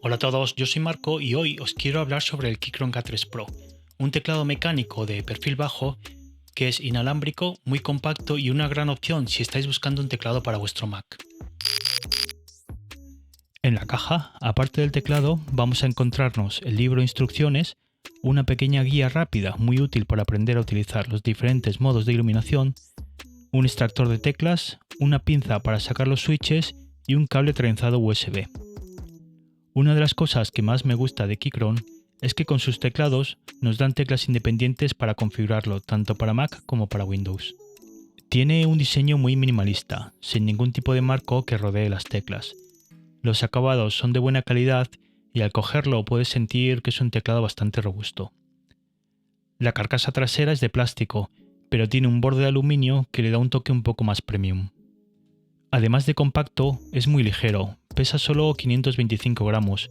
Hola a todos, yo soy Marco y hoy os quiero hablar sobre el Keychron K3 Pro, un teclado mecánico de perfil bajo que es inalámbrico, muy compacto y una gran opción si estáis buscando un teclado para vuestro Mac. En la caja, aparte del teclado, vamos a encontrarnos el libro de instrucciones, una pequeña guía rápida muy útil para aprender a utilizar los diferentes modos de iluminación, un extractor de teclas, una pinza para sacar los switches y un cable trenzado USB. Una de las cosas que más me gusta de Keychron es que con sus teclados nos dan teclas independientes para configurarlo tanto para Mac como para Windows. Tiene un diseño muy minimalista, sin ningún tipo de marco que rodee las teclas. Los acabados son de buena calidad y al cogerlo puedes sentir que es un teclado bastante robusto. La carcasa trasera es de plástico, pero tiene un borde de aluminio que le da un toque un poco más premium. Además de compacto, es muy ligero, pesa solo 525 gramos,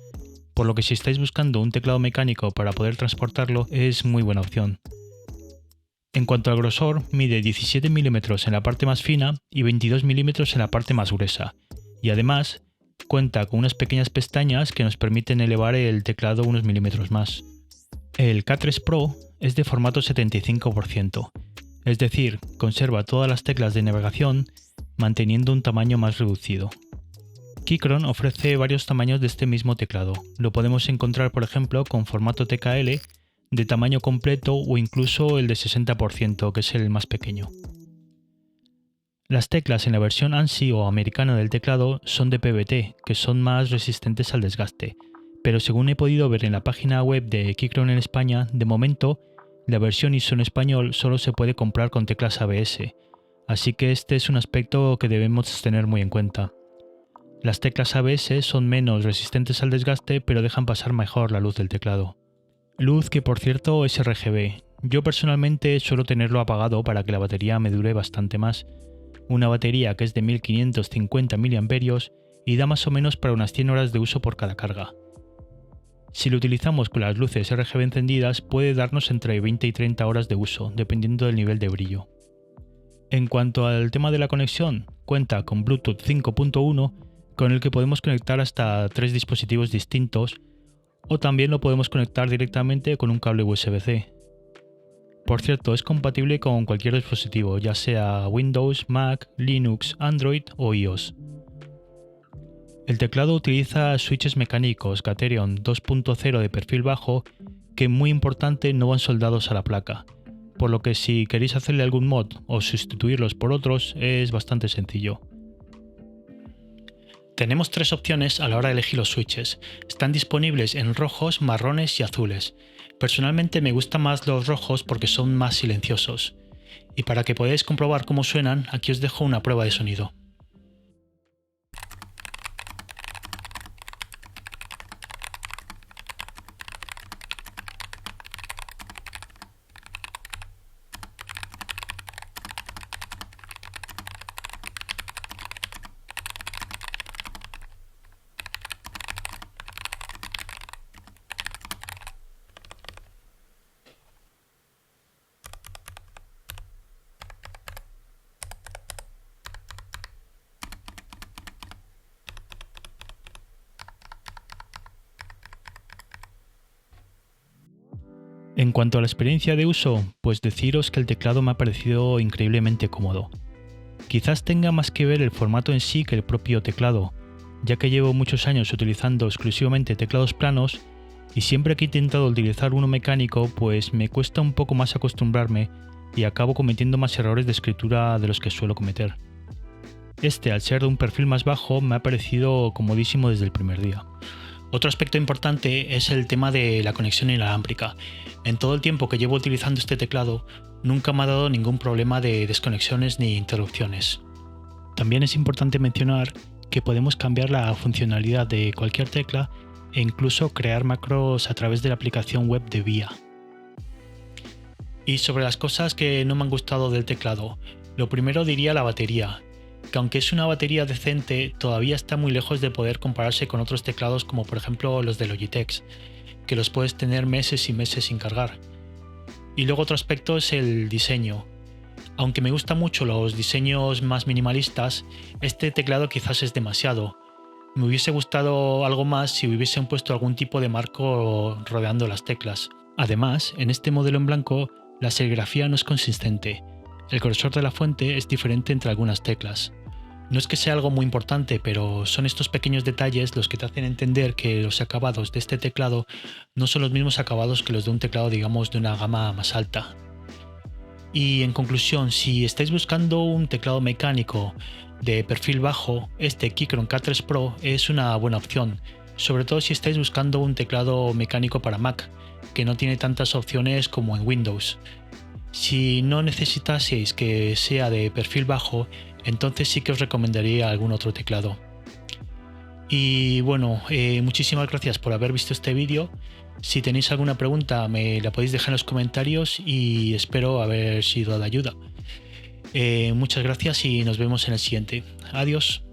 por lo que si estáis buscando un teclado mecánico para poder transportarlo es muy buena opción. En cuanto al grosor, mide 17 mm en la parte más fina y 22 mm en la parte más gruesa, y además cuenta con unas pequeñas pestañas que nos permiten elevar el teclado unos milímetros más. El K3 Pro es de formato 75%, es decir, conserva todas las teclas de navegación manteniendo un tamaño más reducido. Keychron ofrece varios tamaños de este mismo teclado. Lo podemos encontrar por ejemplo con formato TKL, de tamaño completo o incluso el de 60%, que es el más pequeño. Las teclas en la versión ANSI o americana del teclado son de PVT, que son más resistentes al desgaste, pero según he podido ver en la página web de Keychron en España, de momento, la versión ISO en español solo se puede comprar con teclas ABS, así que este es un aspecto que debemos tener muy en cuenta. Las teclas ABS son menos resistentes al desgaste, pero dejan pasar mejor la luz del teclado. Luz que por cierto es RGB. Yo personalmente suelo tenerlo apagado para que la batería me dure bastante más. Una batería que es de 1550 mAh y da más o menos para unas 100 horas de uso por cada carga. Si lo utilizamos con las luces RGB encendidas puede darnos entre 20 y 30 horas de uso, dependiendo del nivel de brillo. En cuanto al tema de la conexión, cuenta con Bluetooth 5.1 con el que podemos conectar hasta 3 dispositivos distintos, o también lo podemos conectar directamente con un cable USB-C. Por cierto, es compatible con cualquier dispositivo, ya sea Windows, Mac, Linux, Android o iOS. El teclado utiliza switches mecánicos Gateron 2.0 de perfil bajo que, muy importante, no van soldados a la placa, por lo que si queréis hacerle algún mod o sustituirlos por otros es bastante sencillo. Tenemos tres opciones a la hora de elegir los switches. Están disponibles en rojos, marrones y azules. Personalmente me gustan más los rojos porque son más silenciosos. Y para que podáis comprobar cómo suenan, aquí os dejo una prueba de sonido. En cuanto a la experiencia de uso, pues deciros que el teclado me ha parecido increíblemente cómodo. Quizás tenga más que ver el formato en sí que el propio teclado, ya que llevo muchos años utilizando exclusivamente teclados planos y siempre que he intentado utilizar uno mecánico pues me cuesta un poco más acostumbrarme y acabo cometiendo más errores de escritura de los que suelo cometer. Este, al ser de un perfil más bajo, me ha parecido comodísimo desde el primer día. Otro aspecto importante es el tema de la conexión inalámbrica. En todo el tiempo que llevo utilizando este teclado, nunca me ha dado ningún problema de desconexiones ni interrupciones. También es importante mencionar que podemos cambiar la funcionalidad de cualquier tecla e incluso crear macros a través de la aplicación web de VIA. Y sobre las cosas que no me han gustado del teclado, lo primero diría la batería, que aunque es una batería decente, todavía está muy lejos de poder compararse con otros teclados como por ejemplo los de Logitech, que los puedes tener meses y meses sin cargar. Y luego otro aspecto es el diseño. Aunque me gustan mucho los diseños más minimalistas, este teclado quizás es demasiado. Me hubiese gustado algo más si hubiesen puesto algún tipo de marco rodeando las teclas. Además, en este modelo en blanco, la serigrafía no es consistente. El grosor de la fuente es diferente entre algunas teclas. No es que sea algo muy importante, pero son estos pequeños detalles los que te hacen entender que los acabados de este teclado no son los mismos acabados que los de un teclado, digamos, de una gama más alta. Y en conclusión, si estáis buscando un teclado mecánico de perfil bajo, este Keychron K3 Pro es una buena opción, sobre todo si estáis buscando un teclado mecánico para Mac, que no tiene tantas opciones como en Windows. Si no necesitaseis que sea de perfil bajo, entonces sí que os recomendaría algún otro teclado. Y bueno, muchísimas gracias por haber visto este vídeo. Si tenéis alguna pregunta me la podéis dejar en los comentarios y espero haber sido de ayuda. Muchas gracias y nos vemos en el siguiente. Adiós.